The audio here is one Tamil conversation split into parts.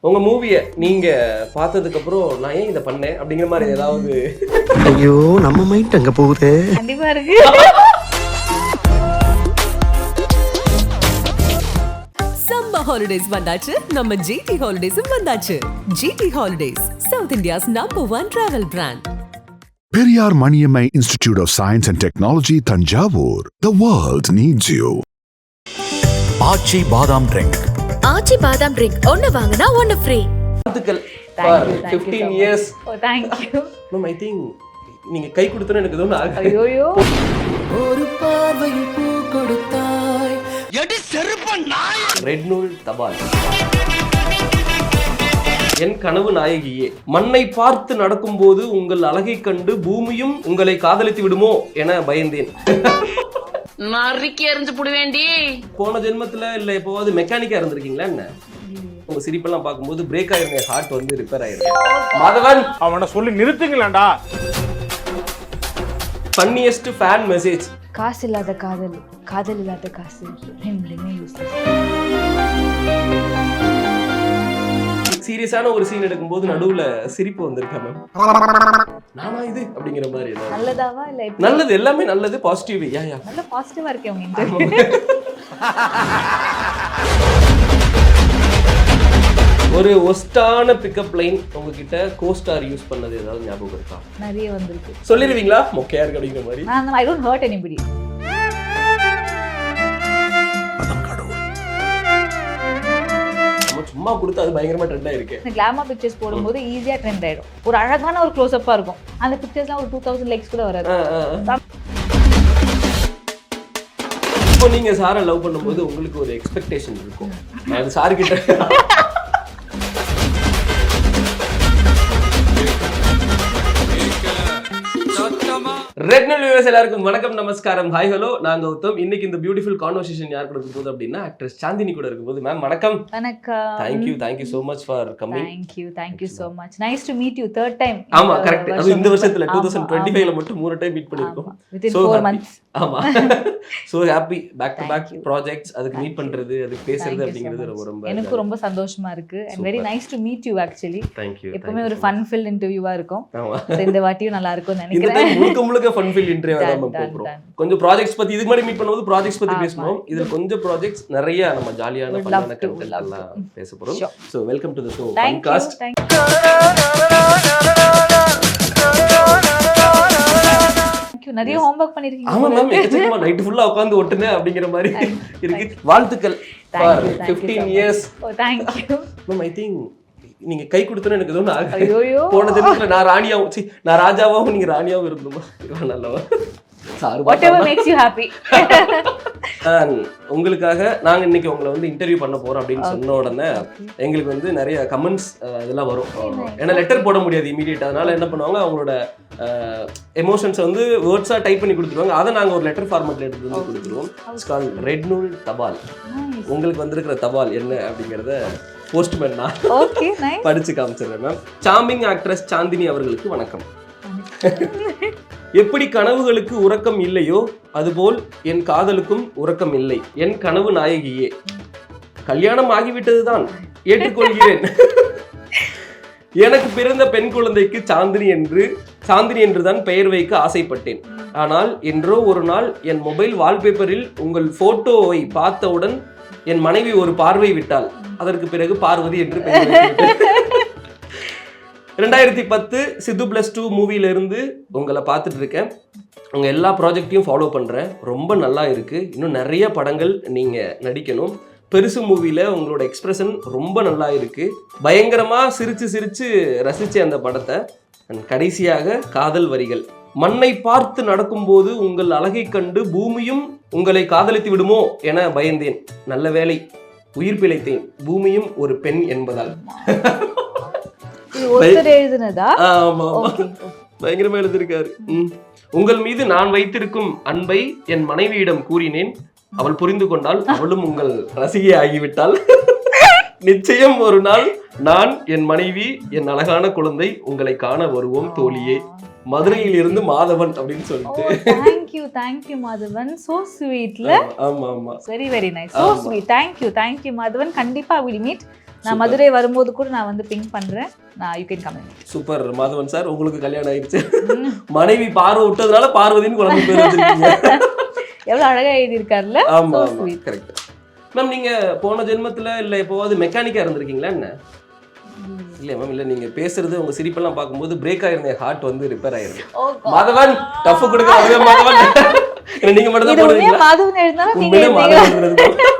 உங்க மூவியை நீங்க பார்த்ததுக்கு அப்புறம் நான் ஏன் இதை பண்ணேன் அப்படிங்கிற மாதிரி ஏதாவது? ஐயோ நம்ம மைண்ட் அங்க போகுது. கண்டிப்பா இருக்கு. சம்மர் ஹாலிடேஸ் வந்தாச்சு, நம்ம GT ஹாலிடேஸும் வந்தாச்சு. GT holidays, South India's #1 travel brand. Periyar Maniammai Institute of Science and Technology, Tanjavur. The world needs you. ஆச்சி பாதாம் ட்ரிங்க். ஆச்சி பாதாம் ட்ரிங்க் ஒன்னு வாங்குனா ஒன்னு ஃப்ரீ. வாழ்த்துக்கள் Thank for you, thank you 15 so much. years. Oh, thank you. Ma'am I think நீங்க கை கொடுத்தோன்னு எனக்கு எதுவும் ஆகுது. ஐயோயோ. ஒரு பார்வையில் பூ கொடுத்தாய். ரெட் நூல் தபால். என் கனவு நாயகியே, மண்ணை பார்த்து நடக்கும்போது உங்கள் அழகை கண்டு பூமியும் உங்களை காதலித்து விடுமோ என பயந்தேன். நறுக்கி எறிஞ்சு புடுவேண்டி. போன ஜென்மத்துல இல்ல எப்போவாவது மெக்கானிக்கா இருந்திருக்கீங்களா என்ன? உங்க சிரிப்பெல்லாம் பார்க்கும்போது பிரேக் ஆயிருந்த ஹார்ட் வந்து ரிப்பேர் ஆயிருக்கு. மாதவன் அவனை சொல்லி நிறுத்துங்களேன்டா. Funniest fan message. காசு இல்லாத காதல், காதல் இல்லாத காசு ரெண்டுமே யூஸ். சீரியஸான ஒரு சீன் எடுக்கும்போது நடுவுல சிரிப்பு வந்திருக்கா மேம்? நானா இது அப்படிங்கிற மாதிரி ஏதாவது? நல்லதாவா இல்ல எப்படி? நல்லது, எல்லாமே நல்லது, பாசிட்டிவ். யா நல்ல பாசிட்டிவா இருக்கே உங்க இன்டர்வியூ. ஒரு ஒஸ்டான பிக்கப் லைன் உங்ககிட்ட கோஸ்டார் யூஸ் பண்ணது ஏதாவது ஞாபகம் இருக்கா? நிறைய வந்திருக்கு. சொல்லிடுவீங்களா மொக்கையா இருக்கு அப்படிங்கிற மாதிரி? நான் ஐ டோன்ட் ஹர்ட் எனிபடி. நம்ம சும்மா கொடுத்து அது பயங்கரமா ட்ரெண்ட் ஆயிருக்கு. இந்த கிளாமர் பிக்சர்ஸ் போடும்போது ஈஸியா ட்ரெண்ட் ஆயிடும். ஒரு அழகான ஒரு க்ளோஸ் அப்பா இருக்கும். அந்த பிக்சர்ஸ்லாம் ஒரு 2000 லைக்ஸ் கூட வராது. இப்போ நீங்க சாரை லவ் பண்ணும்போது உங்களுக்கு ஒரு எக்ஸ்பெக்டேஷன் இருக்கும். அது சாரு கிட்ட ரெட் நூல் வியூவர்ஸ் எல்லாருக்கும் வணக்கம், நமஸ்காரம், ஹாய், ஹலோ. நான் கௌதம். இன்னைக்கு இந்த பியூட்டிஃபுல் கான்வர்சேஷன் யார் கூட இருக்கும் போது அப்படின்னா ஆக்ட்ரஸ் சாந்தினி கூட இருக்கும்போது. மேம் வணக்கம். வணக்கம். Thank you so much for coming. Thank you so much. Nice to meet you third time. ஆமா கரெக்ட். அது இந்த வருஷத்துல 2025ல மட்டும் 3 டைம் மீட் பண்ணிருக்கோம். Within So 4 happy. months. ஆமா. So happy back to back Thank you. projects. அதுக்கு மீட் பண்றது, அதுக்கு பேசுறது Thank you so அப்படிங்கிறது much. ரொம்ப எனக்கு ரொம்ப சந்தோஷமா இருக்கு and very Super. nice to meet you actually. Thank you. எப்பவுமே ஒரு fun filled interview-ஆ இருக்கும். ஆமா. So இந்த வாட்டியும் நல்லா இருக்கும்னு இந்த நினைக்கிறேன். டைம் முழுக்க ஃபன் ஃபீல் இன்டர்வியூ தான் நம்ம Done. போறோம். கொஞ்சம் ப்ராஜெக்ட்ஸ் பத்தி இதுக்கு முன்னாடி மீட் பண்ணும்போது ப்ராஜெக்ட்ஸ் பத்தி ஆமா. பேசணும். இதுல கொஞ்சம் ப்ராஜெக்ட்ஸ் நிறைய நம்ம ஜாலியான Would ஃபன்னான love to, content would love எல்லாம் பேச போறோம். Sure. So welcome to the show. Thank you. Funcast. Thank you. நிறைய homework பண்ணிருக்கீங்க. ஆமா மேம், எக்கச்சக்கமா நைட் ஃபுல்லா உட்கார்ந்து ஒட்டுனே அப்படிங்கிற மாதிரி இருக்கு. வாழ்த்துக்கள் for Thank you 15 so years. much. Oh, thank you. Ma'am I think நீங்க கை கொடுத்தோன்னு எனக்கு எதுவும் ஆகுது. ஐயோயோ. போன ஜென்மத்துல நான் ராணியாவும் நான் ராஜாவாவும் நீங்க ராணியாவும் இருந்தோமா? நல்லவா sir. Whatever makes you happy. உங்களுக்காக நாங்க இன்னைக்கு உங்களை வந்து இன்டர்வியூ பண்ண போறோம் அப்படின்னு சொன்ன உடனே எங்களுக்கு வந்து நிறைய கமெண்ட்ஸ் இதெல்லாம் வரும். ஏன்னா லெட்டர் போட முடியாது இமீடியட். அதனால என்ன பண்ணுவாங்க, அவங்களோட எமோஷன்ஸை வந்து வேர்ட்ஸா டைப் பண்ணி கொடுத்துருவாங்க. அதை நாங்க ஒரு லெட்டர் ஃபார்மேட்ல எடுத்து வந்து கொடுத்துருவோம். இட்ஸ் கால் ரெட் நூல் தபால். உங்களுக்கு வந்திருக்கிற தபால் என்ன அப்படிங்கறத போஸ்ட்மேன் நான் Okay, nice. படிச்சு காமிச்சிடுறேன் மேம். சார்மிங் ஆக்ட்ரஸ் சாந்தினி அவர்களுக்கு வணக்கம். எப்படி கனவுகளுக்கு உறக்கம் இல்லையோ அதுபோல் என் காதலுக்கும் உறக்கம் இல்லை. என் கனவு நாயகியே, கல்யாணம் ஆகிவிட்டதுதான், ஏற்றுக்கொள்கிறேன். எனக்கு பிறந்த பெண் குழந்தைக்கு சாந்தினி என்றுதான் பெயர் வைக்க ஆசைப்பட்டேன். ஆனால் என்றோ ஒரு நாள் என் மொபைல் வால்பேப்பரில் உங்கள் போட்டோவை பார்த்தவுடன் என் மனைவி ஒரு பார்வை விட்டாள். அதற்கு பிறகு பார்வதி என்று பெயர் வைத்தேன். 2010 சித்து +2 மூவில இருந்து உங்களை பார்த்துட்டு இருக்கேன். உங்க எல்லா ப்ராஜெக்டையும் ஃபாலோ பண்றேன். ரொம்ப நல்லா இருக்கு. இன்னும் நிறைய படங்கள் நீங்க நடிக்கணும். பெருசு மூவில உங்களோட எக்ஸ்பிரஷன் ரொம்ப நல்லா இருக்கு. பயங்கரமா சிரிச்சு ரசிச்ச அந்த படத்தை. கடைசியாக காதல் வரிகள். மண்ணை பார்த்து நடக்கும்போது உங்கள் அழகை கண்டு பூமியும் உங்களை காதலித்து விடுமோ என பயந்தேன். நல்ல வேளை உயிர் பிழைத்தேன், பூமியும் ஒரு பெண் என்பதால். இது ஒருத்தர் எழுதுனதா? ஆமா பயங்கரமா எழுதிருக்காரு. உங்கள் மீது நான் வைத்திருக்கும் அன்பை என் மனைவியிடம் கூறினேன். அவள் புரிந்து கொண்டால், அவளும் உங்கள் ரசிகை ஆகிவிட்டாள். நிச்சயம் ஒரு நாள் நான், என் மனைவி, என் அழகான குழந்தை உங்களை காண வருவோம் தோழியே. மதுரையில் இருந்து மாதவன் அப்படின்னு சொல்லிட்டு. Thank you Madhavan. So sweet. ஆமா Very nice. So sweet. Thank you Madhavan. கண்டிப்பா will meet. நான் மதுரை வரும்போது கூட நான் வந்து பிங்க் பண்றேன். நான் you can come. Super Madhavan sir, உங்களுக்கு கல்யாணம் ஆயிடுச்சு. மனைவி பார்வை விட்டதுனால பார்வதின்னு குழந்தை பேர் வச்சிருக்கீங்க. எவ்வளவு அழகா எழுதி இருக்காருல்ல. ஆமா கரெக்ட். மேம் நீங்க போன ஜென்மத்துல இல்ல எப்போவாது மெக்கானிக்கா இருந்திருக்கீங்களா என்ன? இல்ல மேம், இல்ல நீங்க பேசுறது உங்க சிரிப்பெல்லாம் பார்க்கும்போது பிரேக் ஆயிருந்த ஹார்ட் வந்து ரிப்பேர் ஆயிருது. மாதவன் டஃப் கொடுக்குற மாதவன் நீங்க மட்டும் தான் போடுறீங்களா? மாதவன் எழுதினா உண்மையிலே மாதவன் எழுதுறது.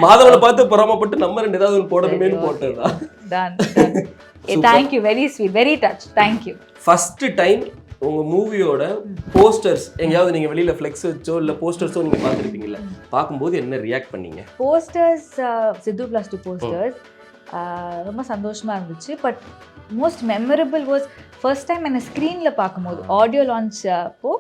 மாதவனை பார்த்து பொறாமப்பட்டு நம்ம ரெண்டு ஏதாவது போடணுமேனு போட்டதுதான். Done done. Thank you, very sweet, very touched. Thank you. First time உங்க மூவியோட போஸ்டர்ஸ் எங்கயாவது நீங்க வெளியில ஃப்ளெக்ஸ் வச்சோ இல்ல போஸ்டர்ஸோ நீங்க பார்த்திருப்பீங்கல்ல, பார்க்கும்போது என்ன ரியாக்ட் பண்ணீங்க? போஸ்டர்ஸ் சித்து + 2 போஸ்டர்ஸ் ரொம்ப சந்தோஷமா இருந்துச்சு. But most memorable was first time என்ன ஸ்க்ரீனில் பார்க்கும்போது ஆடியோ லான்ச் அப்போ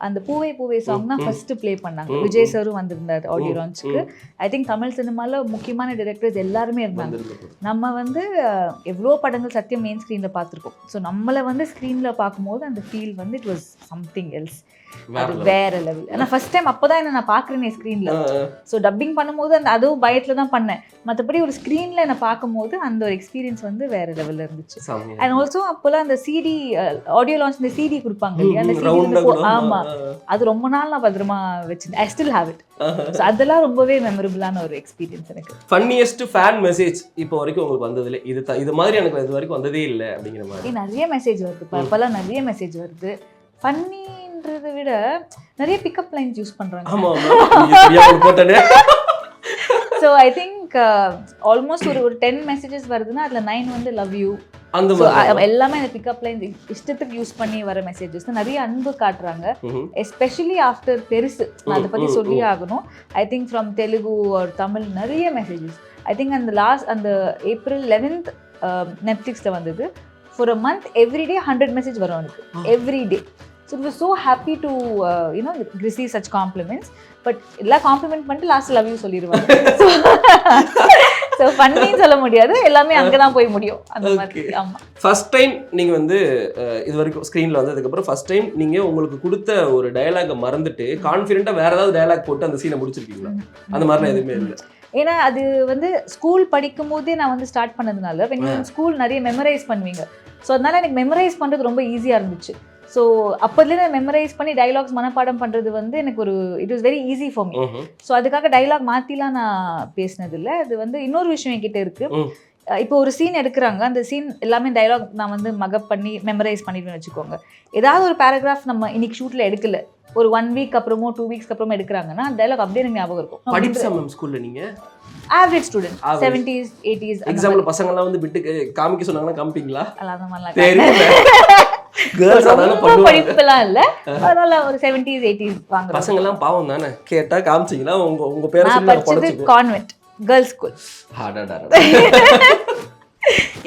அந்த பூவே பூவே சாங் தான் ஃபர்ஸ்ட் ப்ளே பண்ணாங்க. விஜய் சாரும் வந்திருந்தார் ஆடியோ லான்ச்சுக்கு. ஐ திங்க் தமிழ் சினிமாவில் முக்கியமான டைரக்டர்ஸ் எல்லாருமே இருந்தாங்க. நம்ம வந்து எவ்வளோ படங்கள் சத்தியம் மெயின் ஸ்க்ரீனில் பார்த்துருக்கோம். ஸோ நம்மளை வந்து ஸ்க்ரீனில் பார்க்கும்போது அந்த ஃபீல் வந்து இட் வாஸ் சம்திங் எல்ஸ். அது வேற லெவல். ஆனால் ஃபர்ஸ்ட் டைம் அப்போ தான் என்ன நான் பார்க்குறேனே ஸ்க்ரீனில். ஸோ டப்பிங் பண்ணும்போது அந்த அதுவும் பயத்தில் தான் பண்ணேன். மற்றபடி ஒரு ஸ்க்ரீனில் என்னை பார்க்கும்போது அந்த ஒரு எக்ஸ்பீரியன்ஸ் வந்து வேற லெவலில் இருந்துச்சு. அண்ட் ஆல்சோ அப்போல்லாம் அந்த சிடி ஆடியோ லான்ச் இந்த சிடி கொடுப்பாங்க இல்லையா, அந்த சிடி. ஆமாம், அது ரொம்ப நாள் நான் பத்திரமா வச்சிருந்தேன். I still have it. So அதெல்லாம் ரொம்பவே மெமரபிளான ஒரு எக்ஸ்பீரியன்ஸ் எனக்கு. ஃபன்னியஸ்ட் ஃபேன் மெசேஜ் இப்போ வரைக்கும் உங்களுக்கு வந்ததுல இது மாதிரி எனக்கு இது வரைக்கும் வந்ததே இல்லை அப்படிங்கிற மாதிரி? நிறைய மெசேஜ் வருது. இப்போல்லாம் நிறைய மெசேஜ் வருது. ஃபன்னின்றதை விட நிறைய பிக்கப் லைன்ஸ் யூஸ் பண்ணுறாங்க. ஸோ ஐ திங்க் ஆல்மோஸ்ட் ஒரு 10 மெசேஜஸ் வருதுன்னா அதில் 9 வந்து லவ் யூ. எல்லாமே அந்த பிக்கப் லைன் இஷ்டத்துக்கு யூஸ் பண்ணி வர மெசேஜஸ் நிறைய அன்பு காட்டுறாங்க. எஸ்பெஷலி ஆஃப்டர் பெருசு, நான் அதை பற்றி சொல்லியே ஆகணும். I think from Telugu or Tamil நிறைய மெசேஜஸ். ஐ திங்க் அந்த ஏப்ரல் 11th நெட்ஃப்ளிக்ஸில் வந்தது. For a month everyday 100 message வரும் எனக்கு everyday. So it was so happy to receive such compliments. But எல்லா காம்ப்ளிமெண்ட் பண்ணிட்டு லாஸ்ட் லவ் யூ சொல்லிடுவாங்க. ஸோ ஃபன்னின்னு சொல்ல முடியாது, எல்லாமே அங்கே தான் போய் முடியும் அந்த மாதிரி. ஆமாம். ஃபர்ஸ்ட் டைம் நீங்கள் வந்து இது வரைக்கும் ஸ்க்ரீனில் வந்ததுக்கப்புறம் ஃபர்ஸ்ட் டைம் நீங்கள் உங்களுக்கு கொடுத்த ஒரு டயலாகை மறந்துட்டு கான்ஃபிடென்ட்டாக வேறு ஏதாவது டயலாக் போட்டு அந்த சீனை முடிச்சிருக்கீங்களா? அந்த மாதிரிலாம் எதுவுமே இல்லை. ஏன்னா அது வந்து ஸ்கூல் படிக்கும் போதே நான் வந்து ஸ்டார்ட் பண்ணதுனால ஸ்கூல் நிறைய மெமரைஸ் பண்ணுவீங்க. ஸோ அதனால எனக்கு மெமரைஸ் பண்ணுறது ரொம்ப ஈஸியாக இருந்துச்சு. ஸோ அப்போதுலேயே நான் மெமரைஸ் பண்ணி டைலாக்ஸ் மனப்பாடம் பண்ணுறது வந்து எனக்கு ஒரு it was very easy for me. So அதுக்காக டைலாக் மாற்றிலாம் நான் பேசினதில்லை. அது வந்து இன்னொரு விஷயம் என்கிட்ட இருக்குது. இப்போ ஒரு சீன் எடுக்கிறாங்க, அந்த சீன் எல்லாமே டைலாக் நான் வந்து மகப் பண்ணி மெமரைஸ் பண்ணிடுவேன்னு வச்சுக்கோங்க. ஏதாவது ஒரு பேராகிராஃப் நம்ம இன்னைக்கு ஷூட்டில் எடுக்கல, ஒரு 1 வீக் அப்புறமோ 2 வீக்ஸ்க்கு அப்புறமா எடுக்கிறாங்கன்னா டைலாக் அப்படியே எனக்கு ஞாபகம் இருக்கும். படிச்சா மேம் ஸ்கூலில் நீங்கள் average student 70s 80s example பசங்கள்லாம் வந்து விட்டு காமிக்க சொன்னாங்கன்னா காமிப்பீங்களா? அந்த மாதிரிலாம் படிப்பெல்லாம் இல்ல, அதனால ஒரு 70s 80s வாங்குறோம். பசங்க எல்லாம் பாவம் தானே, கேட்டா காமிச்சீங்களா? உங்க பேரை சொல்லி நான் படிச்சது convent girls school.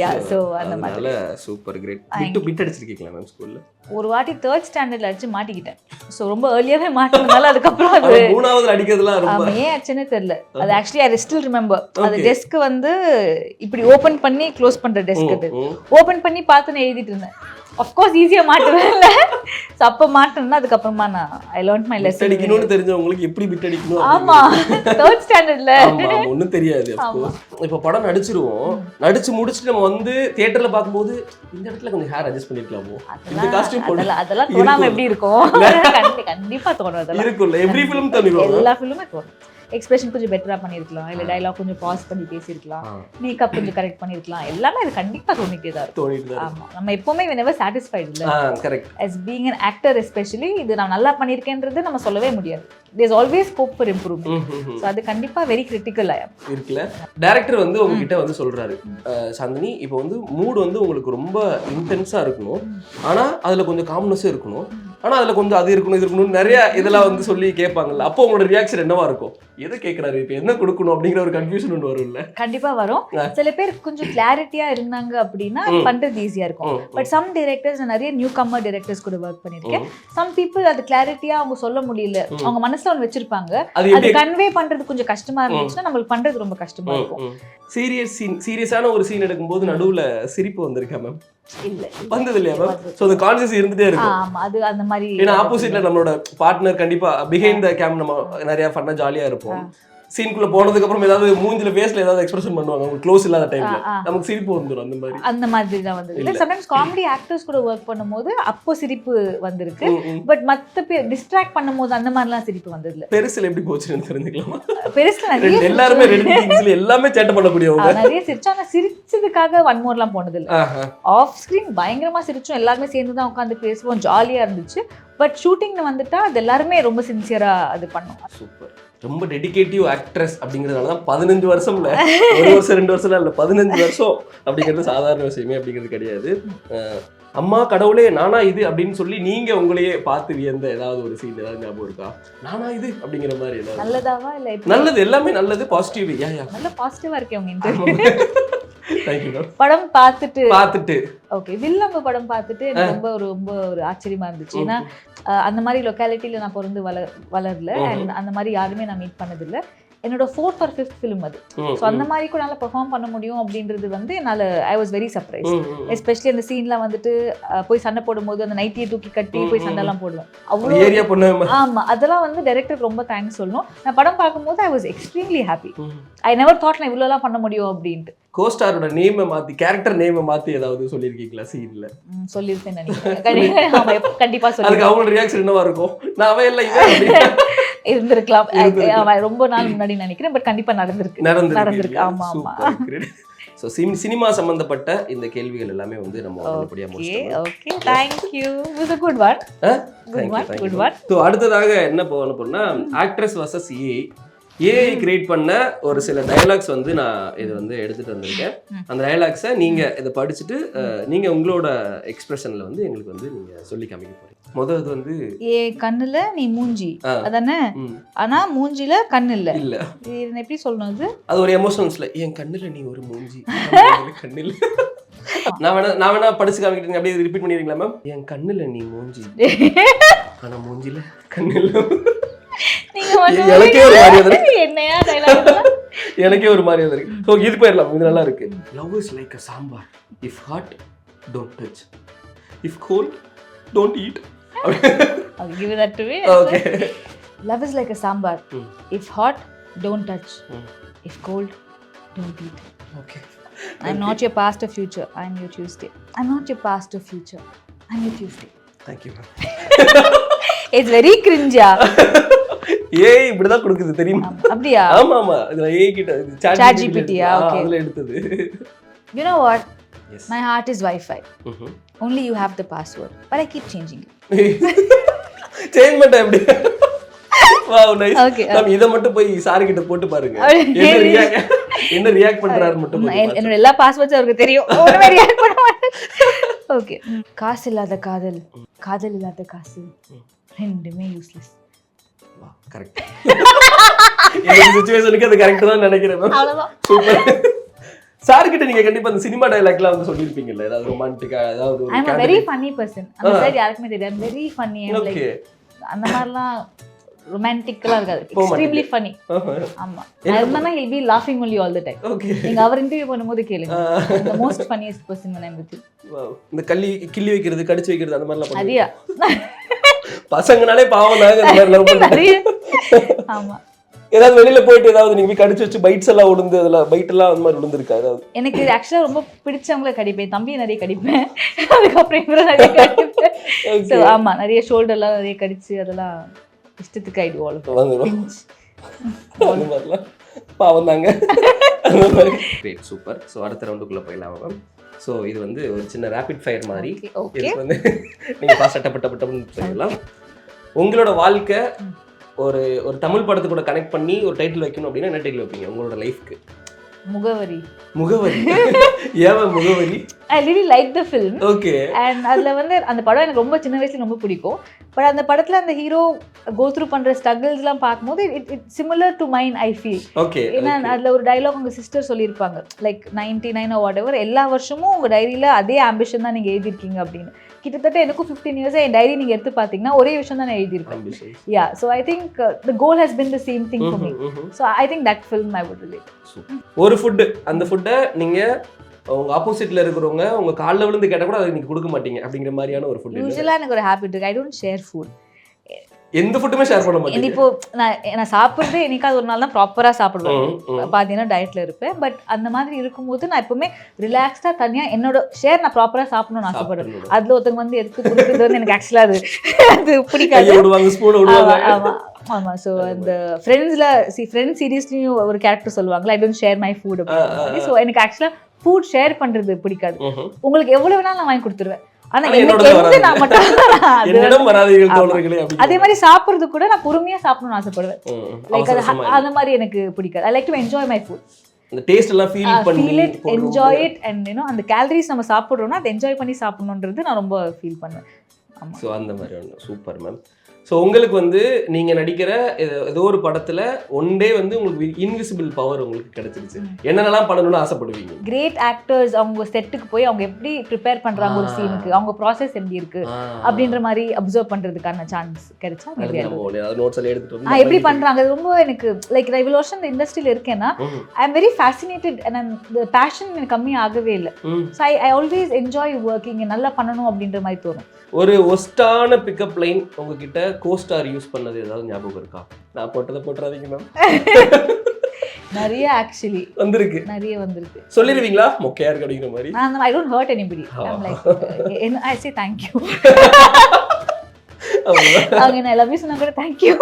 Yeah so அந்த மாதிரி சூப்பர் கிரேட். பிட் அடிச்சிருக்கீங்களா மேம் ஸ்கூல்ல? ஒரு வாட்டி 3rd ஸ்டாண்டர்ட்ல அடிச்சு மாட்டிக்கிட்டேன். சோ ரொம்ப ஏர்லியாவே மாட்டினதால அதுக்கப்புறம் அது 3வது அடிக்கிறதுலாம் ரொம்ப ஏன் ஆச்சுன்னே தெரியல. அது ஆக்சுவலி ஐ ஸ்டில் ரிமெம்பர். அது டெஸ்க் வந்து இப்படி ஓபன் பண்ணி க்ளோஸ் பண்ற டெஸ்க். அது ஓபன் பண்ணி பார்த்து எழுதிட்டு இருந்தேன். அஃப்கோர்ஸ் ஈஸியாக மாட்டுவேன் இல்லை. ஸோ அப்போ மாட்டேன்னா அதுக்கப்புறமா நான் ஐ லேர்ன் மை லெசன். அடிக்கணும்னு தெரிஞ்சவங்களுக்கு எப்படி பிட் அடிக்கணும்? ஆமாம், 3rd ஸ்டாண்டர்ட்ல ஒன்றும் தெரியாது. இப்போ படம் நடிச்சிருவோம், நடிச்சு முடிச்சுட்டு நம்ம வந்து தியேட்டர்ல பார்க்கும்போது இந்த இடத்துல கொஞ்சம் ஹேர் அட்ஜஸ்ட் பண்ணிருக்கலாமோ, இந்த காஸ்டியூம் போடல, அதெல்லாம் தோணாம எப்படி இருக்கும்? கண்டிப்பா தோணும். அதெல்லாம் இருக்குல்ல, எவ்ரி ஃபிலிம் தோணும், எல்லா ஃபிலிமுமே தோணும். எக்ஸ்பிரஷன் கொஞ்சம் பெட்டரா பண்ணிருக்கலாம், இல்ல டயலாக் கொஞ்சம் பாஸ் பண்ணி பேசிருக்கலாம், மேக்கப் கொஞ்சம் கரெக்ட் பண்ணிருக்கலாம். எல்லாமே அது கண்டிப்பா தோணிட்டே தான் இருக்கும். ஆமா, நம்ம எப்பவுமே never satisfied இல்ல. Correct. as being an actor especially இது நான் நல்லா பண்ணிருக்கேன்றது நம்ம சொல்லவே முடியாது. there's always scope for improvement. so அது கண்டிப்பா வெரி கிரிட்டிக்கல் இருக்குல்ல. டைரக்டர் வந்து உங்ககிட்ட வந்து சொல்றாரு, சாந்தினி இப்போ வந்து மூட் வந்து உங்களுக்கு ரொம்ப இன்டென்ஸா இருக்கணும், ஆனா அதுல கொஞ்சம் காம்னஸும் இருக்கணும், ஆனா அதுல கொஞ்சம் அது இருக்கணும் இது இருக்கணும் நிறைய இதெல்லாம் வந்து சொல்லி கேட்பாங்கல்ல. அப்போ உங்களோட ரியாக்ஷன் என்னவா இருக்கும்? எதை கேட்கறாரு, இப்போ என்ன கொடுக்கணும் அப்படிங்கிற ஒரு கன்ஃபியூஷன் ஒன்று வரும்ல? கண்டிப்பா வரும். சில பேர் கொஞ்சம் கிளாரிட்டியா இருந்தாங்க அப்படின்னா பண்றது ஈஸியா இருக்கும். பட் சம் டைரக்டர்ஸ், நான் நிறைய நியூ கம்மர் டைரக்டர்ஸ் கூட ஒர்க் பண்ணிருக்கேன். சம் பீப்புள் அது கிளாரிட்டியா அவங்க சொல்ல முடியல, அவங்க மனசுல ஒன்று வச்சிருப்பாங்க, அது கன்வே பண்றது கொஞ்சம் கஷ்டமா இருந்துச்சுன்னா நம்மளுக்கு பண்றது ரொம்ப கஷ்டமா இருக்கும். சீரியஸான ஒரு சீன் எடுக்கும்போது நடுவுல சிரிப்பு வந்திருக்கா மேம்? இல்ல, வந்தது இல்லையா மேம்? சோ அந்த கான்ஷியஸ் இருந்துட்டே இருக்கும். ஆமா, அது அந்த மாதிரி. ஏன்னா ஆப்போசிட்ல நம்மளோட பார்ட்னர் கண்டிப்பா பிஹைண்ட் த கேம் நம்ம நிறைய ஃபன்னா ஜாலியா இருப்போம். சீனுக்குள்ள போனதுக்கு அப்புறம் ஏதாவது மூஞ்சில ஃபேஸ்ல ஏதாவது எக்ஸ்பிரஷன் பண்ணுவாங்க அவங்க க்ளோஸ் இல்லாத டைம்ல நமக்கு சிரிப்பு வந்துரும் அந்த மாதிரி. அந்த மாதிரி தான் வந்தது. இல்லை சம்டைம்ஸ் காமெடி ஆக்டர்ஸ் கூட ஒர்க் பண்ணும்போது அப்போ சிரிப்பு வந்திருக்கு. பட் மற்ற பேர் டிஸ்ட்ராக்ட் பண்ணும்போது அந்த மாதிரிலாம் சிரிப்பு வந்தது இல்லை. பெருசுல எப்படி போச்சுன்னு தெரிஞ்சுக்கலாமா? பெருசுல நிறைய எல்லாருமே எல்லாமே சேட்டை பண்ணக்கூடியவங்க. நிறைய சிரிச்சோம். ஆனா சிரிச்சதுக்காக ஒன் மோர்லாம் போனது இல்லை. ஆஃப் ஸ்கிரீன் பயங்கரமா சிரிச்சோம். எல்லாருமே சேர்ந்து தான் உட்காந்து பேசுவோம். ஜாலியா இருந்துச்சு. பட் ஷூட்டிங்ல வந்துட்டா அது எல்லாருமே ரொம்ப சின்சியரா அது பண்ணோம். சூப்பர். ரொம்ப டெடிகேட்டிவ் ஆக்ட்ரஸ் அப்படிங்கிறதுனால தான் 15 வருஷம்ல 1 வருஷம் 2 வருஷம் இல்லை 15 வருஷம் அப்படிங்கிறது சாதாரண விஷயமே அப்படிங்கிறது கிடையாது. அம்மா கடவுளே நானா இது அப்படின்னு சொல்லி நீங்க உங்களையே பார்த்து வியந்த ஏதாவது ஒரு சீன் ஏதாவது ஞாபகம் இருக்கா? நானா இது அப்படிங்கிற மாதிரி ஏதாவது? நல்லதாவா இல்லை? நல்லது, எல்லாமே நல்லது, பாசிட்டிவ். நல்ல பாசிட்டிவா இருக்கே உங்க இன்டர்வியூ. தேங்க்யூ. படம் பார்த்துட்டு ஓகே வில்லம்பு படம் பார்த்துட்டு எனக்கு ரொம்ப ஒரு ஆச்சரியமா இருந்துச்சு. ஏன்னா அந்த மாதிரி லொக்காலிட்டியில நான் பிறந்து வளரல. அண்ட் அந்த மாதிரி யாருமே நான் மீட் பண்ணதில்லை. என்னோட 4th or 5th ஃபிலிம் அது. ஸோ அந்த மாதிரி கூட என்னால் பெர்ஃபார்ம் பண்ண முடியும் அப்படின்றது வந்து என்னால் I was very surprise. Especially அந்த சீன்லாம் வந்துட்டு போய் சண்டை போடும்போது அந்த நைட்டியை தூக்கி கட்டி போய் சண்டைலாம் போடுவேன். அவ்வளோ ஏரியா பொண்ணு. ஆமாம், அதெல்லாம் வந்து டைரக்டருக்கு ரொம்ப தேங்க்ஸ் சொல்லணும். நான் படம் பார்க்கும்போது I was extremely happy. I never thought நான் இவ்வளோலாம் பண்ண முடியும் அப்படின்ட்டு. கோஸ்டாரோட நேமை மாற்றி கேரக்டர் நேமை மாற்றி ஏதாவது சொல்லியிருக்கீங்களா சீனில்? சொல்லியிருக்கேன் நினைக்கிறேன். கண்டிப்பாக சொல்லி. அதுக்கு அவங்களோட ரியாக்ஷன் என்னவா இருக்கும்? நான் அவன் இல்லை இருந்திருக்கலாம். ரொம்ப நாள் முன்னாடி நினைக்கிறேன். பட் கண்டிப்பா நடந்திருக்கு. ஆமா ஆமா. சோ சினிமா சம்பந்தப்பட்ட இந்த கேள்விகள் எல்லாமே வந்து நம்ம நல்லபடியா முடிச்சிட்டோம். Okay thank you. It was a good one. Good one. So அடுத்ததாக என்ன போறோம்னா ஆக்ட்ரஸ் vs ஏஐ கிரியேட் பண்ண ஒரு சில டயலாக்ஸ் வந்து நான் இது வந்து எடுத்துட்டு வந்திருக்கேன். அந்த டயலாக்ஸை நீங்க இதை படிச்சுட்டு நீங்க உங்களோட எக்ஸ்பிரஷன்ல வந்து எங்களுக்கு வந்து நீங்க சொல்லி காமிக்க போறீங்க. முதல்ல வந்து கண்ணுல நீ மூஞ்சி அதானே, ஆனா மூஞ்சில கண்ணு இல்ல. இது எப்படி சொல்லணும்? அது ஒரு எமோஷனல்ஸ்ல என் கண்ணுல நீ ஒரு மூஞ்சி கண்ணுல நான் வேணா படிச்சு காமிக்கிட்டீங்க. அப்படியே ரிப்பீட் பண்ணிடுறீங்களா மேம்? என் கண்ணுல நீ மூஞ்சி ஆனா மூஞ்சில கண்ணுல. எனக்கே ஒரு மரியாதை இருக்கு. ஸோ இது போயிடலாம். இது நல்லா இருக்கு. Love is like a sambar. If hot don't touch, if cold don't eat. I'll give that to me. Okay. Love is like a sambar. If hot, don't touch. If cold, don't eat. Okay. I'm not your past or future. I'm your Tuesday. I'm not your past or future. I'm your Tuesday. Thank you, ma'am. It's very cringe. ஏய் இப்படிதான் கொடுக்குது தெரியுமா? அப்படியா? ஆமா ஆமா. இதுல ஏஐ கிட்ட chat gpt-யா? Okay. அதுல எடுத்தது. You know what? Yes. My heart is Wi-Fi. Only you have the password. But I keep changing it. Change பண்ண எப்படி? Wow nice. Okay. நம்ம இத மட்டும் போய் சாரி கிட்ட போட்டு பாருங்க. என்ன ரியாக்ட் பண்றாரு மட்டும் பாருங்க. என்னோட எல்லா பாஸ்வேர்ட்ஸும் அவருக்கு தெரியும். ஒண்ணுமே ரியாக்ட் பண்ண மாட்டேன். ஓகே. காசு இல்லாத காதல், காதல் இல்லாத காசு ரெண்டுமே யூஸ்லெஸ். வா கரெக்ட். இந்த சிச்சுவேஷனுக்கு அது கரெக்ட் தான் நினைக்கிறேன் மேம். அவ்வளவுதான். சூப்பர். சார் கிட்ட நீங்க கண்டிப்பா அந்த சினிமா டயலாக்லாம் வந்து சொல்லிருப்பீங்கல்ல, ஏதாவது ரொமான்டிக்கா ஏதாவது ஒரு. ஐ அம் a very funny person. அந்த சைடு யாருக்குமே தெரியாது. very funny. ஓகே. அந்த மாதிரிலாம் ரொமான்டிக்கலா இருக்காது. Extremely funny. ஆமா. அதனால he'll be laughing only all the time. Okay. நீங்க அவர் இன்டர்வியூ பண்ணும்போது கேளுங்க. the most funniest person when I'm with you. Wow. இந்த கிள்ளி வைக்கிறது, கடிச்சு வைக்கிறது அந்த மாதிரிலாம் பண்ணுவீங்க. அதியா. பசங்கனாலே பாவம் தாங்க இந்த மாதிரி லவ் பண்றாங்க. ஆமா. ஏதாவது வெளியில போயிட்டு ஏதாவது நீங்க போய் கடிச்சு வச்சு பைட்ஸ் எல்லாம் விழுந்து அதெல்லாம் பைட் எல்லாம் அந்த மாதிரி விழுந்திருக்கா ஏதாவது? எனக்கு ஆக்சுவலா ரொம்ப பிடிச்சவங்கள கடிப்பேன். தம்பி நிறைய கடிப்பேன். அதுக்கப்புறம் இவரை நிறைய கடிப்பேன். ஸோ ஆமா, நிறைய ஷோல்டர்லாம் நிறைய கடிச்சு அதெல்லாம் இஷ்டத்துக்கு ஆயிடுவோம். அந்த மாதிரிலாம் பாவம் தாங்க. Great, super. ஸோ அடுத்த ரவுண்டுக்குள்ள போயிடலாம் மேம். ஸோ இது வந்து ஒரு சின்ன ரேபிட் ஃபயர் மாதிரி. இதுக்கு வந்து நீங்கள் ஃபாஸ்ட்டாக டப்பட்டப்பட்டம்னு சொல்லலாம். உங்களோட வாழ்க்கை ஒரு தமிழ் படத்தை கூட கனெக்ட் பண்ணி ஒரு டைட்டில் வைக்கணும் அப்படின்னா என்ன டைட்டில் வைப்பீங்க உங்களோட லைஃப்க்கு? முகவரி. ஏன் முகவரி? I really like the film. Okay. And அதுல வந்து அந்த படம் எனக்கு ரொம்ப சின்ன வயசுல ரொம்ப பிடிக்கும். பட் அந்த படத்துல அந்த ஹீரோ கோ த்ரூ பண்ற ஸ்ட்ரகிள்ஸ்லாம் பார்க்கும்போது it similar to mine I feel. Okay. ஏன்னா அதுல ஒரு டயலாக் உங்க சிஸ்டர் சொல்லியிருப்பாங்க, லைக் 99 or whatever, எல்லா வருஷமும் உங்க டைரியில அதே ஆம்பிஷன் தான் நீங்க எழுதிருக்கீங்க அப்படின்னு. கிட்டத்தட்ட எனக்கும் 15 இயர்ஸா என் டைரி நீங்க எடுத்து பாத்தீங்கன்னா ஒரே விஷயம் தான் நான் எழுதியிருக்கேன். Yeah, so I think the goal has been the same thing for me. So I think that film I would relate. ஒரு ஃபுட்டு, அந்த ஃபுட்டை நீங்க உங்க ஆப்போசிட்ல இருக்கிறவங்க உங்க காலில் விழுந்து கேட்டால் கூட அதை நீங்க கொடுக்க மாட்டீங்க அப்படிங்கிற மாதிரியான ஒரு ஃபுட். யூசுவலாக எனக்கு ஒரு ஹேபிட் இருக்கு, ஐ டோன்ட் ஷேர் ஃபுட். எந்த ஃபுட்டுமே ஷேர் பண்ண மாட்டீங்க. இப்போ நான் சாப்பிட்றதே என்னைக்காவது ஒரு நாள் தான் ப்ராப்பராக சாப்பிடுவேன். பார்த்தீங்கன்னா டயட்டில் இருப்பேன். பட் அந்த மாதிரி இருக்கும்போது நான் எப்பவுமே ரிலாக்ஸ்டாக தனியாக என்னோட ஷேர் நான் ப்ராப்பராக சாப்பிடணும்னு ஆசைப்படுவேன். அதில் ஒருத்தங்க வந்து எடுத்து கொடுக்குறது வந்து எனக்கு ஆக்சுவலாக அது பிடிக்காது. ஆமாம். ஸோ அந்த ஃப்ரெண்ட்ஸ் சீரீஸ்லையும் ஒரு கேரக்டர் சொல்லுவாங்களா, I don't share my foot அப்படின்னு. ஸோ எனக்கு ஆக்சுவலாக ஃபுட் ஷேர் பண்ணுறது பிடிக்காது. உங்களுக்கு எவ்வளோ வேணாலும் நான் வாங்கி கொடுத்துருவேன். ஆனா நான் மட்டும் அதே மாதிரி சாப்பிடுறது கூட நான் பொறுமையா சாப்பிடணும்னு ஆசைப்படுவேன். லைக் அந்த மாதிரி எனக்கு பிடிக்காது. I like to enjoy my foot. அந்த டேஸ்ட் எல்லாம் feel it, enjoy it and you know அந்த கேலரிஸ் நம்ம சாப்பிடுறோம்னா அதை என்ஜாய் பண்ணி சாப்பிடணும்ன்றது நான் ரொம்ப ஃபீல் பண்ணுவேன். ஆமா. ஸோ அந்த மாதிரி ஒன்று சூப்பர் மேம். ஸோ உங்களுக்கு வந்து நீங்கள் நடிக்கிற ஏதோ ஒரு படத்தில் ஒன் டே வந்து உங்களுக்கு இன்விசிபிள் பவர் உங்களுக்கு கிடைச்சிருச்சு, என்னென்னலாம் பண்ணணும்னு ஆசைப்படுவீங்க? கிரேட் ஆக்டர்ஸ் அவங்க செட்டுக்கு போய் அவங்க எப்படி ப்ரிப்பேர் பண்ணுறாங்க ஒரு சீனுக்கு, அவங்க ப்ராசஸ் எப்படி இருக்கு அப்படின்ற மாதிரி அப்சர்வ் பண்ணுறதுக்கான சான்ஸ் கிடைச்சா நோட்ஸ் எல்லாம் எடுத்துட்டு எப்படி பண்ணுறாங்க. அது ரொம்ப எனக்கு லைக் நான் இவ்வளோ வருஷம் இந்த இண்டஸ்ட்ரியில் இருக்கேன்னா I am very fascinated and அந்த பேஷன் எனக்கு கம்மி ஆகவே இல்லை. So I always enjoy working, நல்லா பண்ணணும் அப்படின்ற மாதிரி தோணும். ஒரு ஒஸ்டான பிக்கப் லைன் உங்ககிட்ட கோஸ்டார் யூஸ் பண்ணது ஏதாவது ஞாபகம் இருக்கா? நான் போட்டதை போட்டுறாதீங்க மேம். நிறைய ஆக்சுவலி வந்திருக்கு, நிறைய வந்திருக்கு. சொல்லிடுவீங்களா மொக்கையா இருக்கு அப்படிங்கிற மாதிரி? I don't hurt anybody. I am like I say thank you. அவங்க நான் லவ் யூ சொன்னா கூட thank you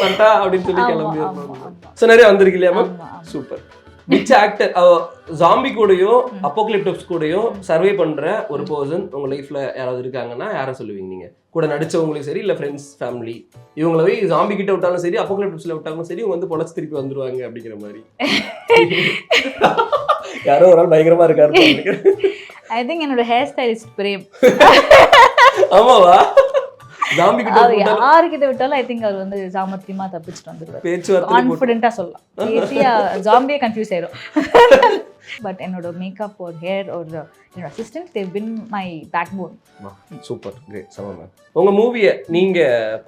அண்டா அப்படினு சொல்லி கிளம்பிடுறோம். சோ நிறைய வந்திருக்கு இல்லையா ma'am? Super. Which actor zombie கூடயும் அப்போகலிப்டிக்ஸ் கூடயும் சர்வே பண்ற ஒரு பர்சன் உங்க லைஃப்ல யாராவது இருக்காங்கன்னா யாரை சொல்லுவீங்க? நீங்க கூட நடிச்சவங்களும் சரி, இல்ல ஃப்ரெண்ட்ஸ், ஃபேமிலி, இவங்கள போய் ஜாம்பி கிட்ட விட்டாலும் சரி, அப்போகலிப்டிக்ஸ்ல விட்டாலும் சரி, இவங்க வந்து பொழைச்சு திருப்பி வந்துருவாங்க அப்படிங்கிற மாதிரி யாரோ ஒரு ஆள் பயங்கரமா இருக்காரு. ஐ திங்க் என்னோட ஹேர் ஸ்டைலிஸ்ட் பிரேம். ஆமாவா? ஜாம்பி கிட்ட யார்கிட்ட விட்டாலும் ஐ திங்க் அவர் வந்து சாமர்த்தியமா தப்பிச்சுட்டு வந்துருவாரு. பேச்சுவார்த்தை கான்ஃபிடென்ட்டா சொல்லலாம். ஈஸியா ஜாம்பியே கன்ஃபியூஸ் ஆயிரும். பட் என்னோட மேக்கப் ஒரு ஹேர் ஒரு என்னோட அசிஸ்டன்ட் தேவ் பின் மை பேக் போன். சூப்பர், கிரேட், சம மேம். உங்க மூவியை நீங்க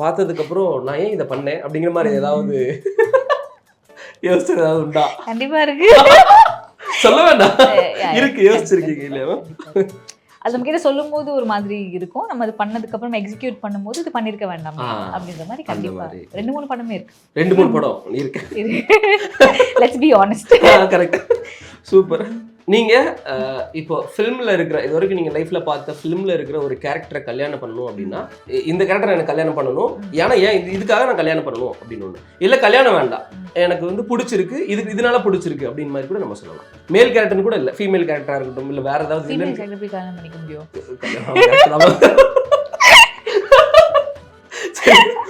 பார்த்ததுக்கு அப்புறம் நான் ஏன் இதை பண்ணேன் அப்படிங்கிற மாதிரி ஏதாவது யோசிச்சது ஏதாவது உண்டா? கண்டிப்பா இருக்கு. சொல்ல வேண்டாம், இருக்கு, யோசிச்சிருக்கீங்க இல்லையா? அது நம்ம கிட்ட சொல்லும் போது ஒரு மாதிரி இருக்கும், நம்ம அது பண்ணதுக்கு அப்புறம் எக்ஸிக்யூட் பண்ணும்போது இது பண்ணிருக்க வேண்டாம் அப்படின்ற மாதிரி கண்டிப்பா 2-3 படமே இருக்கு. 2-3 படம் இருக்கு. Let's be honest. Correct. Super. நீங்க இப்போ ஃபிலிம்ல இருக்கிற இது வரைக்கும் நீங்க லைஃப்ல பார்த்த ஃபிலிம்ல இருக்கிற ஒரு கேரக்டரை கல்யாணம் பண்ணணும் அப்படின்னா இந்த கேரக்டரை எனக்கு கல்யாணம் பண்ணணும், ஏன்னா ஏன் இதுக்காக நான் கல்யாணம் பண்ணணும் அப்படின்னு ஒன்று இல்லை, கல்யாணம் வேண்டாம் எனக்கு வந்து பிடிச்சிருக்கு, இதனால பிடிச்சிருக்கு அப்படின்னு மாதிரி கூட நம்ம சொல்லலாம். மேல் கேரக்டர்னு கூட இல்லை, ஃபீமேல் கேரக்டரா இருக்கட்டும், இல்லை வேற ஏதாவது கல்யாணம் பண்ணிக்க முடியும்.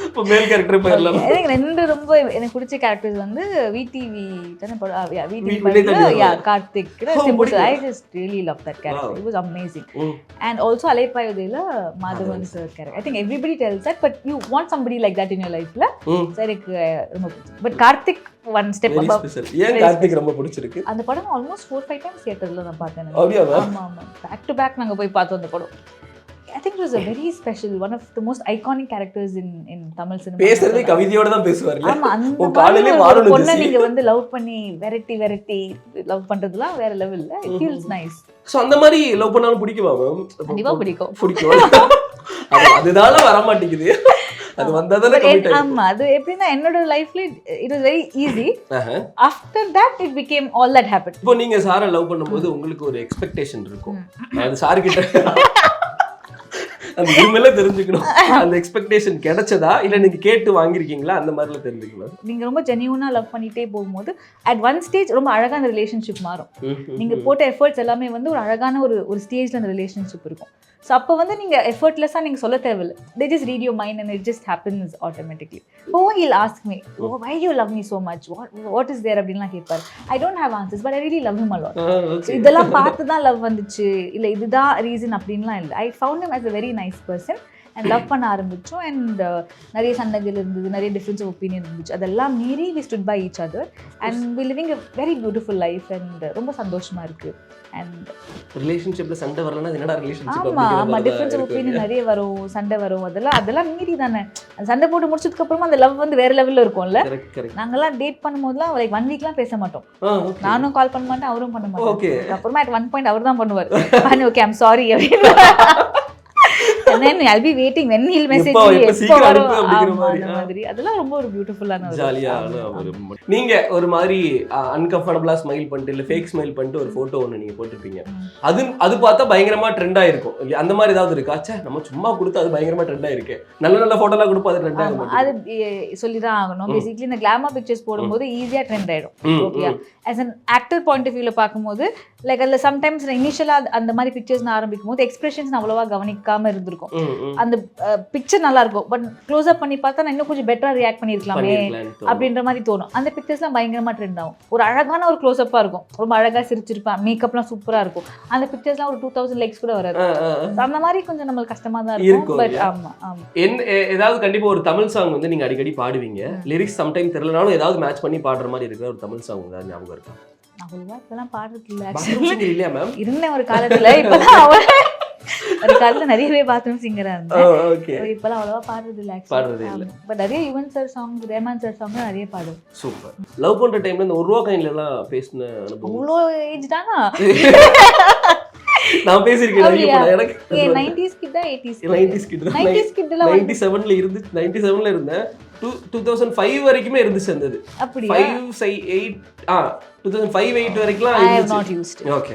இப்போ மேல் கேரக்டர் போயிடலாம். எனக்கு 2 ரொம்ப எனக்கு பிடிச்ச கேரக்டர்ஸ் வந்து VTV Karthik. I just really love that character. It was amazing. And also அலைப்பாயுதேல Madhavan sir character. I think everybody tells that, but you want somebody like that in your life la. So எனக்கு ரொம்ப பிடிச்சது. But Karthik one step above. ஏன் கார்த்திக் ரொம்ப பிடிச்சிருக்கு? அந்த படம் almost 4-5 times தியேட்டர்ல நான் பார்த்தேன். ஆமா, back to back நாங்க போய் பார்த்தோம் அந்த படம். I think it was a very special, one of the most iconic characters in Tamil cinema. பேசுறதே கவிதையோட தான் பேசுவாரு. ஆமா, அந்த காலையிலே மாறணும். பொண்ணை நீங்க வந்து லவ் பண்ணி வெரைட்டி லவ் பண்றதுலாம் வேற லெவல்ல. It feels nice. சோ அந்த மாதிரி லவ் பண்ணாலும் பிடிக்குமா மேம்? கண்டிப்பா பிடிக்கும். அதுதால வர மாட்டேங்குது. அது வந்தாதானே கமிட் ஆகும். ஆமா, அது எப்படின்னா என்னோட லைஃப்ல it was very easy. After that it became all that happened. இப்போ நீங்க சாரை லவ் பண்ணும்போது உங்களுக்கு ஒரு எக்ஸ்பெக்டேஷன் இருக்கும். அது சார் கிட்ட அந்த உண்மையில தெரிஞ்சுக்கணும், அந்த எக்ஸ்பெக்டேஷன் கிடைச்சதா இல்ல நீங்க கேட்டு வாங்கிருக்கீங்களா, அந்த மாதிரிலாம் தெரிஞ்சுக்கணும். நீங்க ரொம்ப ஜெனியூனா லவ் பண்ணிட்டே போகும்போது அட் ஒன் ஸ்டேஜ் ரொம்ப அழகான அந்த ரிலேஷன்ஷிப் மாறும். நீங்க போட்ட எஃபர்ட்ஸ் எல்லாமே வந்து ஒரு அழகான ஒரு ஸ்டேஜ்ல அந்த ரிலேஷன்ஷிப் இருக்கும். ஸோ அப்போ வந்து நீங்கள் எஃபர்ட்லெஸ்ஸாக நீங்கள் சொல்ல தேவையில்லை. they just read your mind and it just happens automatically. Oh, he'll ask me, oh, why do you love me so much, what is there அப்படின்லாம் கேட்பாரு. I don't have answers, but I really love him a lot. So இதெல்லாம் பார்த்து தான் லவ் வந்துச்சு, இல்லை இதுதான் ரீசன் அப்படின்லாம் இல்லை. I found him as a very nice person and love பண்ண ஆரம்பித்தோம். அண்ட் நிறைய சண்டைகள் இருந்தது, நிறைய டிஃப்ரென்ஸ் ஆஃப் ஒப்பீனியன் இருந்துச்சு. அதெல்லாம் மீறி we stood by each other and we living a very beautiful life and ரொம்ப சந்தோஷமாக இருக்குது. அண்ட் ரிலேஷன்ஷிப்ல சண்டை வரலன்னா என்னடா ரிலேஷன்ஷிப்? ஆமா, டிஃபரன்ஸ் ஆஃப் ஒப்பீனியன் நிறைய வரும், சண்டை வரும். அதெல்லாம் மீறி தானே அந்த சண்டை போட்டு முடிச்சதுக்கு அப்புறமா அந்த லவ் வந்து வேற லெவல்ல இருக்கும்ல. நாங்கெல்லாம் டேட் பண்ணும்போதுலாம் லைக் 1 வீக்லாம் பேச மாட்டோம். நானும் கால் பண்ண மாட்டேன், அவரும் பண்ண மாட்டேன். அப்புறமா at one point அவர் தான் பண்ணுவார். ஓகே ஐம் சாரி அப்படின்னு. and then I'll be waiting when he'll message எப்போ me சீக்கிரம் வரும். அனுப்பு அப்படிங்கிற ஆமா, மாதிரி. அந்த மாதிரி அதெல்லாம் ரொம்ப ஒரு பியூட்டிஃபுல்லான ஒரு ஜாலியான ஒரு நீங்க ஒரு மாதிரி அன்கம்ஃபர்டபுளா ஸ்மைல் பண்ணிட்டு இல்ல ஃபேக் ஸ்மைல் பண்ணிட்டு ஒரு போட்டோ ஒன்று நீங்க போட்டிருப்பீங்க. அது பார்த்தா பயங்கரமா ட்ரெண்ட் ஆயிருக்கும். அந்த மாதிரி ஏதாவது இருக்கா? ச்சே நம்ம சும்மா கொடுத்து அது பயங்கரமா ட்ரெண்ட் ஆயிருக்கு. நல்ல போட்டோலாம் கொடுப்போம் அது ட்ரெண்ட் ஆகும். அது சொல்லிதான் ஆகணும். பேசிக்கலி இந்த கிளாமர் பிக்சர்ஸ் போடும்போது ஈஸியா ட்ரெண்ட் ஆயிடும். Okay, as an actor point of viewல பார்க்கும்போது லைக் அதுல சம்டைம்ஸ் இனிஷியலா அந்த மாதிரி பிக்சர்ஸ் ஆரம்பிக்கும் போது எக்ஸ்பிரஷன்ஸ் கவனமா கவனிக்காம இருந்திருக்கும். அந்த பிக்சர் நல்லா இருக்கும், பட் க்ளோஸ் அப் பண்ணி பார்த்தா நான் இன்னும் கொஞ்சம் பெட்டரா ரியாக்ட் பண்ணிருக்கலாமே அப்படின்ற மாதிரி தோணும். அந்த பிக்சர்ஸ்லாம் பயங்கரமா ட்ரெண்ட் ஆகும். ஒரு அழகான ஒரு க்ளோஸ் அப்பா இருக்கும், ரொம்ப அழகா சிரிச்சிருப்பேன், மேக்கப்லாம் சூப்பரா இருக்கும். அந்த பிக்சர்ஸ்லாம் ஒரு 2000 லைக்ஸ் கூட வராது. அந்த மாதிரி கொஞ்சம் நம்மளுக்கு கஷ்டமா தான் இருக்கும். பட் ஆமா ஆமா ஏதாவது கண்டிப்பா ஒரு தமிழ் சாங் வந்து நீங்க அடிக்கடி பாடுவீங்க. லிரிக்ஸ் சம்டைம் தெரியலனாலும் ஏதாவது மேட்ச் பண்ணி பாடுற மாதிரி இருக்கிற ஒரு தமிழ் சாங் ஏதாவது ஞாபகம் இருக்கா? அவ்வளவா இப்பெல்லாம் பாடுறது இல்ல. இல்லையா மேம்? இருந்தேன் ஒரு காலத்துல, இப்பதான் ஒரு காலத்துல நிறையவே பாத்ரூம் சிங்கரா இருந்தேன். இப்பெல்லாம் அவ்வளவா பாடுறது இல்ல. பட் நிறைய Yuvan sir songs, ரேமான் sir song நிறைய பாடுவேன். சூப்பர். லவ் பண்ற டைம்ல இந்த 1 ரூபா காயின்ல எல்லாம் பேசின அனுபவம். அவ்வளோ ஏஜ் தானா? நான் பேசிருக்கேன். எனக்கு 90s கிட்ட 80s 90s கிட்ட 97ல இருந்து 97ல இருந்தேன். 2005 வரைக்குமே இருந்துச்சு அந்த இது. அப்படியே 5 2005 8 வரைக்கும் I have not used. Okay.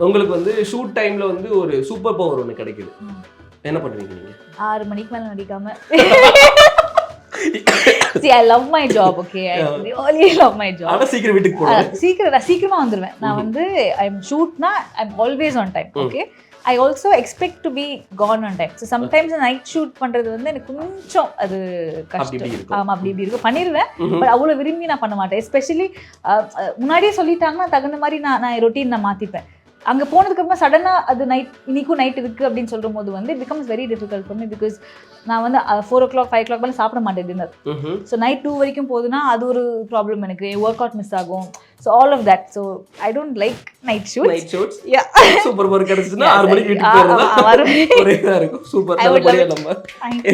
உங்களுக்கு வந்து ஷூட் டைம்ல வந்து ஒரு சூப்பர் பவர் ஒன்று கிடைக்குது. என்ன பண்ணுவீங்க நீங்க? 6 மணிக்கு மேல நடிக்காம. See, I love my job, okay? I really love my job. ஆனா சீக்கிரம் வீட்டுக்கு போறேன். சீக்கிரமா வந்துருவேன். நான் வந்து I'm shootனா I'm always on time, okay? I also expect to be gone on time. So sometimes night shoot பண்றது வந்து எனக்கு கொஞ்சம் அது கஷ்டம். ஆமா, அப்படி இருக்கும். பண்ணிடுவேன், பட் அவ்வளோ விரும்பி நான் பண்ண மாட்டேன். எஸ்பெஷலி முன்னாடியே சொல்லிட்டாங்கன்னா தகுந்த மாதிரி நான் ரொட்டீன் நான் மாற்றிப்பேன். அங்கே போனதுக்கப்புறமா சடனாக அது இன்னைக்கும் நைட் இருக்குது அப்படின்னு சொல்லும் போது வந்து it becomes very difficult for me. Because நான் வந்து 4 o'clock 5 o'clock மேலே சாப்பிட மாட்டேன் டின்னர். ஸோ நைட் 2 வரைக்கும் போகுதுன்னா அது ஒரு ப்ராப்ளம் எனக்கு. ஒர்க் அவுட் மிஸ் ஆகும். So all of that. So I don't like night shoots. Super work கிடைச்சுன்னா 6 மணிக்கு வீட்டுக்கு போறதா ஒரே தான் இருக்கும். சூப்பர். நல்லபடியா நம்ம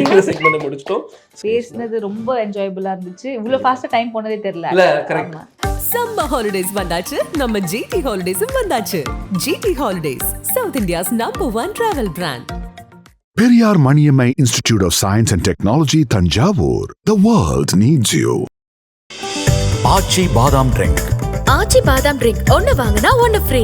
இந்த செக்மெண்ட் முடிச்சிட்டோம். பேசினது ரொம்ப என்ஜாயபிளா இருந்துச்சு. இவ்வளவு ஃபாஸ்டா டைம் போனதே தெரியல. இல்ல கரெக்ட். சம்மர் ஹாலிடேஸ் வந்தாச்சு, நம்ம ஜிடி ஹாலிடேஸும் வந்தாச்சு. GT holidays, South India's #1 travel brand. Periyar Maniammai Institute of Science and Technology, Tanjavur. The world needs you. ஆச்சி பாதாம் ட்ரிங்க். ஆச்சி பாதாம் ட்ரிங்க் ஒன்னு வாங்கினா ஒன்னு ஃப்ரீ.